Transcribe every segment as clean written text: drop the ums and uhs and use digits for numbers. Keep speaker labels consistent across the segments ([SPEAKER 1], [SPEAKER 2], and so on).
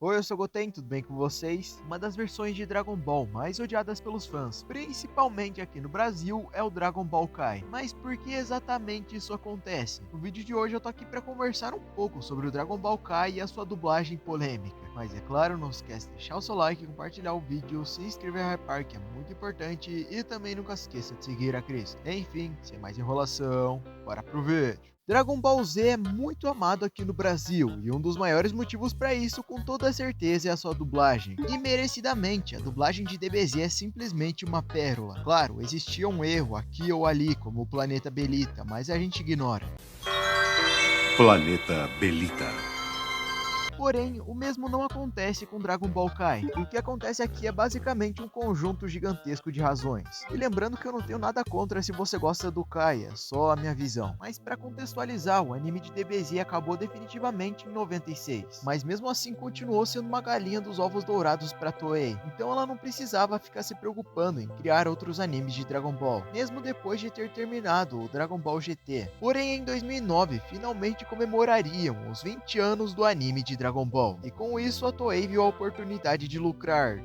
[SPEAKER 1] Oi, eu sou o Goten, tudo bem com vocês? Uma das versões de Dragon Ball mais odiadas pelos fãs, principalmente aqui no Brasil, é o Dragon Ball Kai. Mas por que exatamente isso acontece? No vídeo de hoje eu tô aqui para conversar um pouco sobre o Dragon Ball Kai e a sua dublagem polêmica. Mas é claro, não esquece de deixar o seu like, compartilhar o vídeo, se inscrever no Hypar, que é muito importante, e também nunca se esqueça de seguir a Cris. Enfim, sem mais enrolação, bora pro vídeo. Dragon Ball Z é muito amado aqui no Brasil, e um dos maiores motivos para isso, com toda certeza, é a sua dublagem. E merecidamente, a dublagem de DBZ é simplesmente uma pérola. Claro, existia um erro aqui ou ali, como o Planeta Belita, mas a gente ignora.
[SPEAKER 2] Planeta Belita.
[SPEAKER 1] Porém, o mesmo não acontece com Dragon Ball Kai. O que acontece aqui é basicamente um conjunto gigantesco de razões. E lembrando que eu não tenho nada contra se você gosta do Kai, é só a minha visão. Mas para contextualizar, o anime de DBZ acabou definitivamente em 96. Mas mesmo assim continuou sendo uma galinha dos ovos dourados para Toei. Então ela não precisava ficar se preocupando em criar outros animes de Dragon Ball, mesmo depois de ter terminado o Dragon Ball GT. Porém, em 2009, finalmente comemorariam os 20 anos do anime de Dragon Ball. E com isso a Toei viu a oportunidade de lucrar,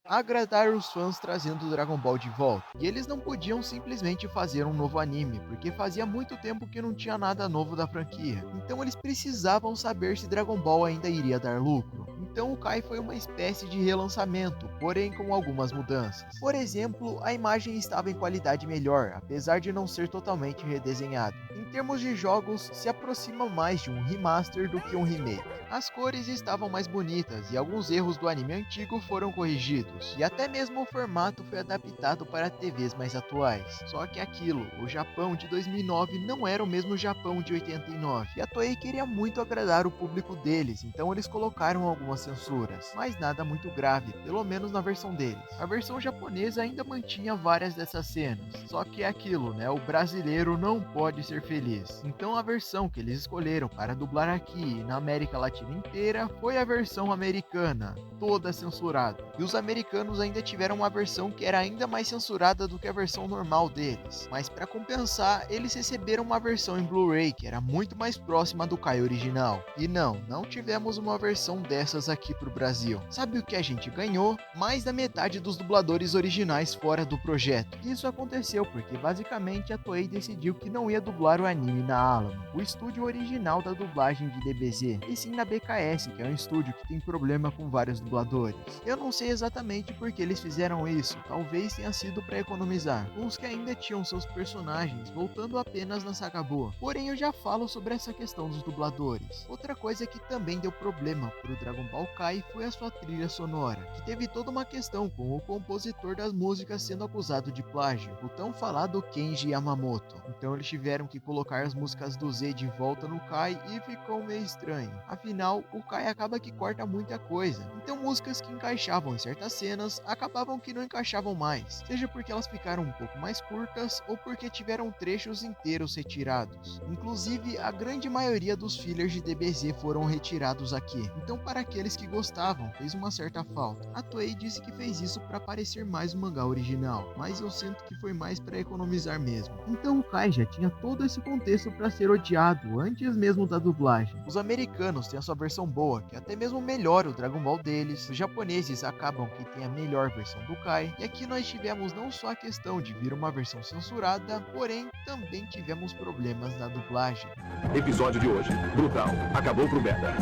[SPEAKER 1] agradar os fãs trazendo Dragon Ball de volta. E eles não podiam simplesmente fazer um novo anime, porque fazia muito tempo que não tinha nada novo da franquia. Então eles precisavam saber se Dragon Ball ainda iria dar lucro. Então o Kai foi uma espécie de relançamento, porém com algumas mudanças. Por exemplo, a imagem estava em qualidade melhor, apesar de não ser totalmente redesenhado. Em termos de jogos, se aproxima mais de um remaster do que um remake. As cores estavam mais bonitas e alguns erros do anime antigo foram corrigidos, e até mesmo o formato foi adaptado para TVs mais atuais. Só que aquilo, o Japão de 2009 não era o mesmo Japão de 89, e a Toei queria muito agradar o público deles, então eles colocaram algumas censuras, mas nada muito grave, pelo menos na versão deles. A versão japonesa ainda mantinha várias dessas cenas, só que é aquilo, né, o brasileiro não pode ser feliz. Então a versão que eles escolheram para dublar aqui e na América Latina inteira foi a versão americana, toda censurada. E os americanos ainda tiveram uma versão que era ainda mais censurada do que a versão normal deles. Mas para compensar, eles receberam uma versão em Blu-ray que era muito mais próxima do Kai original. E não tivemos uma versão dessas aqui pro Brasil. Sabe o que a gente ganhou? Mais da metade dos dubladores originais fora do projeto. Isso aconteceu porque basicamente a Toei decidiu que não ia dublar o anime na Alamo, o estúdio original da dublagem de DBZ, e sim na BKS, que é um estúdio que tem problema com vários dubladores. Eu não sei exatamente por que eles fizeram isso, talvez tenha sido para economizar, com os que ainda tinham seus personagens voltando apenas na saga boa. Porém eu já falo sobre essa questão dos dubladores. Outra coisa que também deu problema pro Dragon Ball Kai foi a sua trilha sonora, que teve toda uma questão com o compositor das músicas sendo acusado de plágio, o tão falado Kenji Yamamoto. Então eles tiveram que colocar as músicas do Z de volta no Kai e ficou meio estranho. Afinal, o Kai acaba que corta muita coisa, então músicas que encaixavam em certas cenas acabavam que não encaixavam mais, seja porque elas ficaram um pouco mais curtas ou porque tiveram trechos inteiros retirados. Inclusive, a grande maioria dos fillers de DBZ foram retirados aqui, então para aqueles que gostavam, fez uma certa falta. A Toei disse que fez isso para parecer mais o mangá original, mas eu sinto que foi mais para economizar mesmo. Então o Kai já tinha todo esse contexto para ser odiado antes mesmo da dublagem. Os americanos têm a sua versão boa, que até mesmo melhora o Dragon Ball deles. Os japoneses acabam que tem a melhor versão do Kai. E aqui nós tivemos não só a questão de vir uma versão censurada, porém também tivemos problemas na dublagem.
[SPEAKER 2] Episódio de hoje, brutal, acabou pro beta.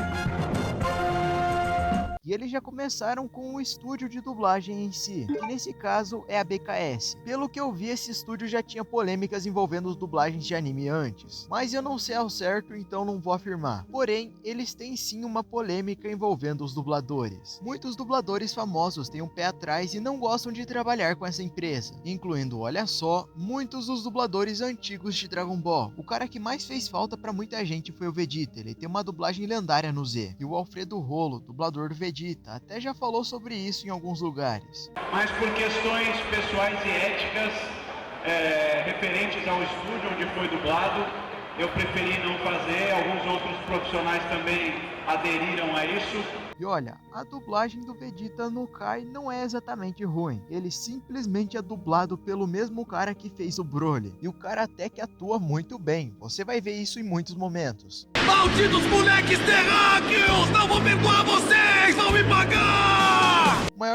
[SPEAKER 1] E eles já começaram com o estúdio de dublagem em si, que nesse caso é a BKS. Pelo que eu vi, esse estúdio já tinha polêmicas envolvendo as dublagens de anime antes, mas eu não sei ao certo, então não vou afirmar. Porém, eles têm sim uma polêmica envolvendo os dubladores. Muitos dubladores famosos têm um pé atrás e não gostam de trabalhar com essa empresa, incluindo, olha só, muitos dos dubladores antigos de Dragon Ball. O cara que mais fez falta pra muita gente foi o Vegeta, ele tem uma dublagem lendária no Z. E o Alfredo Rolo, dublador do Vegeta, até já falou sobre isso em alguns lugares.
[SPEAKER 3] Mas por questões pessoais e éticas referentes ao estúdio onde foi dublado, eu preferi não fazer. Alguns outros profissionais também aderiram a isso.
[SPEAKER 1] E olha, a dublagem do Vegeta no Kai não é exatamente ruim. Ele simplesmente é dublado pelo mesmo cara que fez o Broly. E o cara até que atua muito bem. Você vai ver isso em muitos momentos.
[SPEAKER 4] Malditos moleques terráqueos! Não vou perdoar vocês!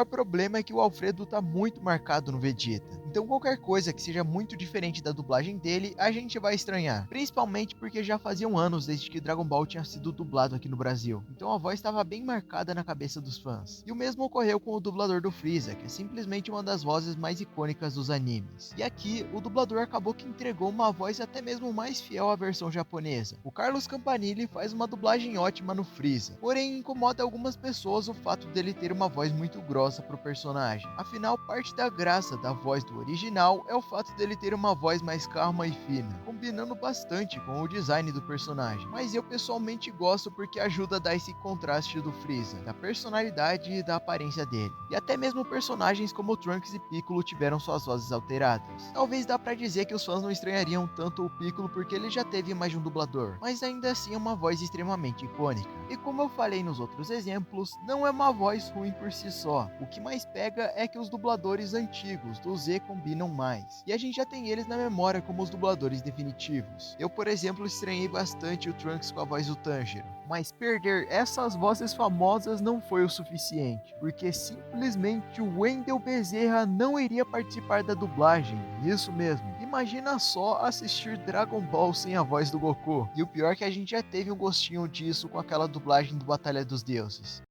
[SPEAKER 1] maior problema é que o Alfredo tá muito marcado no Vegeta. Então qualquer coisa que seja muito diferente da dublagem dele, a gente vai estranhar. Principalmente porque já faziam anos desde que Dragon Ball tinha sido dublado aqui no Brasil. Então a voz estava bem marcada na cabeça dos fãs. E o mesmo ocorreu com o dublador do Freeza, que é simplesmente uma das vozes mais icônicas dos animes. E aqui, o dublador acabou que entregou uma voz até mesmo mais fiel à versão japonesa. O Carlos Campanile faz uma dublagem ótima no Freeza, porém incomoda algumas pessoas o fato dele ter uma voz muito grossa pro personagem. Afinal, parte da graça da voz do original é o fato dele ter uma voz mais calma e fina, combinando bastante com o design do personagem. Mas eu pessoalmente gosto porque ajuda a dar esse contraste do Freeza, da personalidade e da aparência dele. E até mesmo personagens como Trunks e Piccolo tiveram suas vozes alteradas. Talvez dá pra dizer que os fãs não estranhariam tanto o Piccolo porque ele já teve mais de um dublador, mas ainda assim é uma voz extremamente icônica. E como eu falei nos outros exemplos, não é uma voz ruim por si só. O que mais pega é que os dubladores antigos do Z combinam mais, e a gente já tem eles na memória como os dubladores definitivos. Eu, por exemplo, estranhei bastante o Trunks com a voz do Tanjiro, mas perder essas vozes famosas não foi o suficiente, porque simplesmente o Wendel Bezerra não iria participar da dublagem. Isso mesmo, imagina só assistir Dragon Ball sem a voz do Goku. E o pior é que a gente já teve um gostinho disso com aquela dublagem do Batalha dos Deuses.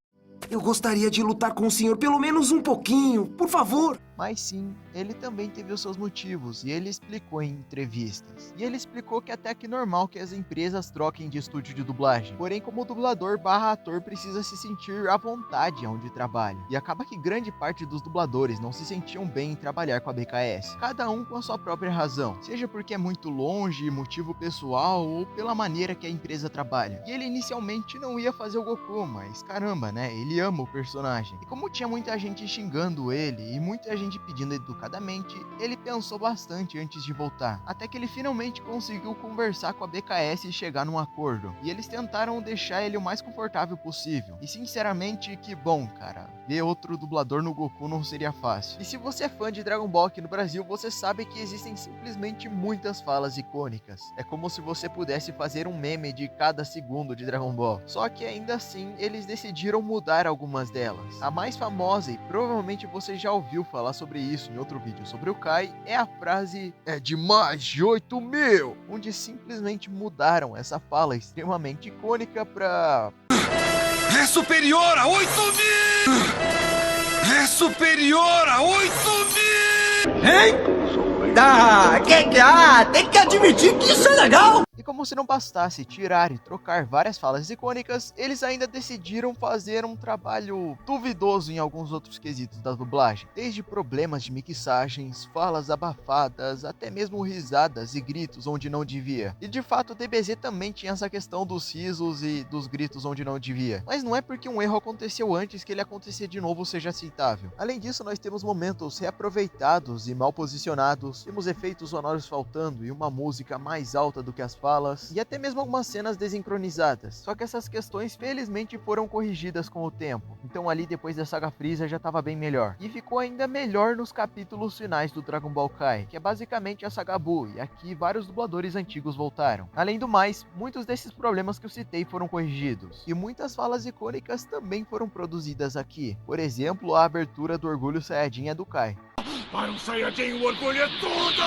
[SPEAKER 4] Eu gostaria de lutar com o senhor pelo menos um pouquinho, por favor.
[SPEAKER 1] Mas sim, ele também teve os seus motivos, e ele explicou em entrevistas. E ele explicou que até que normal que as empresas troquem de estúdio de dublagem. Porém, como dublador barra ator precisa se sentir à vontade onde trabalha. E acaba que grande parte dos dubladores não se sentiam bem em trabalhar com a BKS. Cada um com a sua própria razão. Seja porque é muito longe, motivo pessoal, ou pela maneira que a empresa trabalha. E ele inicialmente não ia fazer o Goku, mas caramba, né? Ele ama o personagem. E como tinha muita gente xingando ele, e muita gente pedindo educadamente, ele pensou bastante antes de voltar, até que ele finalmente conseguiu conversar com a BKS e chegar num acordo, e eles tentaram deixar ele o mais confortável possível, e sinceramente, que bom, cara, ver outro dublador no Goku não seria fácil. E se você é fã de Dragon Ball aqui no Brasil, você sabe que existem simplesmente muitas falas icônicas, é como se você pudesse fazer um meme de cada segundo de Dragon Ball, só que ainda assim, eles decidiram mudar algumas delas. A mais famosa, e provavelmente você já ouviu falar sobre isso em outro vídeo sobre o Kai, é a frase "é de mais de 8.000", onde simplesmente mudaram essa fala extremamente icônica pra
[SPEAKER 4] É superior a 8.000! É superior a 8.000! Hein? Tem que admitir que isso é legal!
[SPEAKER 1] E como se não bastasse tirar e trocar várias falas icônicas, eles ainda decidiram fazer um trabalho duvidoso em alguns outros quesitos da dublagem. Desde problemas de mixagens, falas abafadas, até mesmo risadas e gritos onde não devia. E de fato o DBZ também tinha essa questão dos risos e dos gritos onde não devia. Mas não é porque um erro aconteceu antes que ele acontecer de novo seja aceitável. Além disso, nós temos momentos reaproveitados e mal posicionados, temos efeitos sonoros faltando e uma música mais alta do que as falas, e até mesmo algumas cenas desincronizadas. Só que essas questões felizmente foram corrigidas com o tempo. Então ali depois da saga Freeza já estava bem melhor. E ficou ainda melhor nos capítulos finais do Dragon Ball Kai, que é basicamente a saga Buu, e aqui vários dubladores antigos voltaram. Além do mais, muitos desses problemas que eu citei foram corrigidos. E muitas falas icônicas também foram produzidas aqui. Por exemplo, a abertura do Orgulho Saiyajin é do Kai.
[SPEAKER 4] Para um Saiyajin, o orgulho é tudo!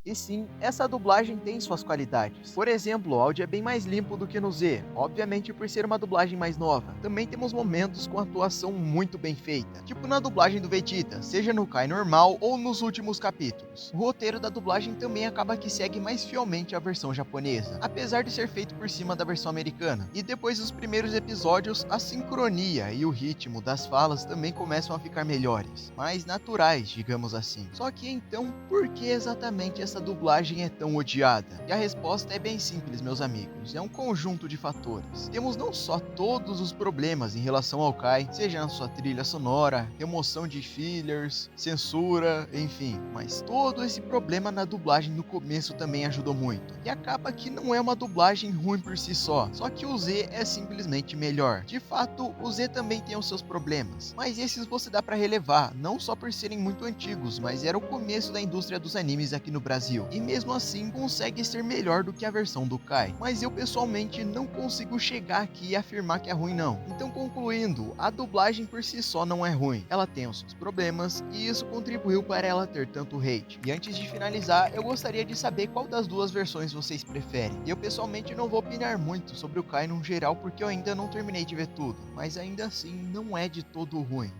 [SPEAKER 1] E sim, essa dublagem tem suas qualidades. Por exemplo, o áudio é bem mais limpo do que no Z, obviamente por ser uma dublagem mais nova. Também temos momentos com atuação muito bem feita, tipo na dublagem do Vegeta, seja no Kai normal ou nos últimos capítulos. O roteiro da dublagem também acaba que segue mais fielmente a versão japonesa, apesar de ser feito por cima da versão americana. E depois dos primeiros episódios, a sincronia e o ritmo das falas também começam a ficar melhores, mais naturais, digamos assim. Só que então, por que exatamente essa dublagem é tão odiada? E a resposta é bem simples, meus amigos, é um conjunto de fatores. Temos não só todos os problemas em relação ao Kai, seja na sua trilha sonora, remoção de fillers, censura, enfim, mas todo esse problema na dublagem no começo também ajudou muito. E acaba que não é uma dublagem ruim por si só que o Z é simplesmente melhor. De fato, o Z também tem os seus problemas, mas esses você dá pra relevar, não só por serem muito antigos, mas era o começo da indústria dos animes aqui no Brasil. vazio, e mesmo assim consegue ser melhor do que a versão do Kai. Mas eu pessoalmente não consigo chegar aqui e afirmar que é ruim não. Então, concluindo, a dublagem por si só não é ruim, ela tem os seus problemas e isso contribuiu para ela ter tanto hate. E antes de finalizar, eu gostaria de saber qual das duas versões vocês preferem. Eu pessoalmente não vou opinar muito sobre o Kai no geral porque eu ainda não terminei de ver tudo, mas ainda assim não é de todo ruim.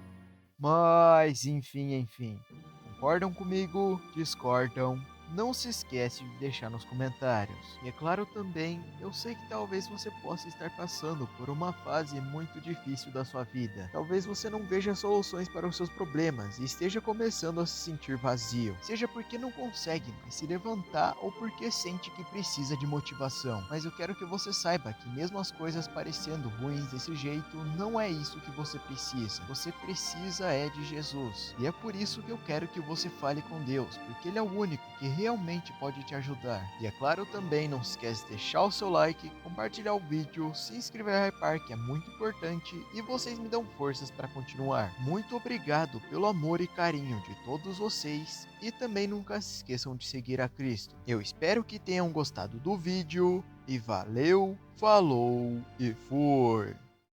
[SPEAKER 1] Mas enfim. Concordam comigo? Discordam? Não se esquece de deixar nos comentários. E é claro também, eu sei que talvez você possa estar passando por uma fase muito difícil da sua vida. Talvez você não veja soluções para os seus problemas e esteja começando a se sentir vazio. Seja porque não consegue mais se levantar ou porque sente que precisa de motivação. Mas eu quero que você saiba que mesmo as coisas parecendo ruins desse jeito, não é isso que você precisa. Você precisa é de Jesus. E é por isso que eu quero que você fale com Deus, porque Ele é o único que realmente pode te ajudar. E é claro também, não se esquece de deixar o seu like, compartilhar o vídeo, se inscrever no Hypar, que é muito importante, e vocês me dão forças para continuar. Muito obrigado pelo amor e carinho de todos vocês, e também nunca se esqueçam de seguir a Cristo. Eu espero que tenham gostado do vídeo, e valeu, falou e fui!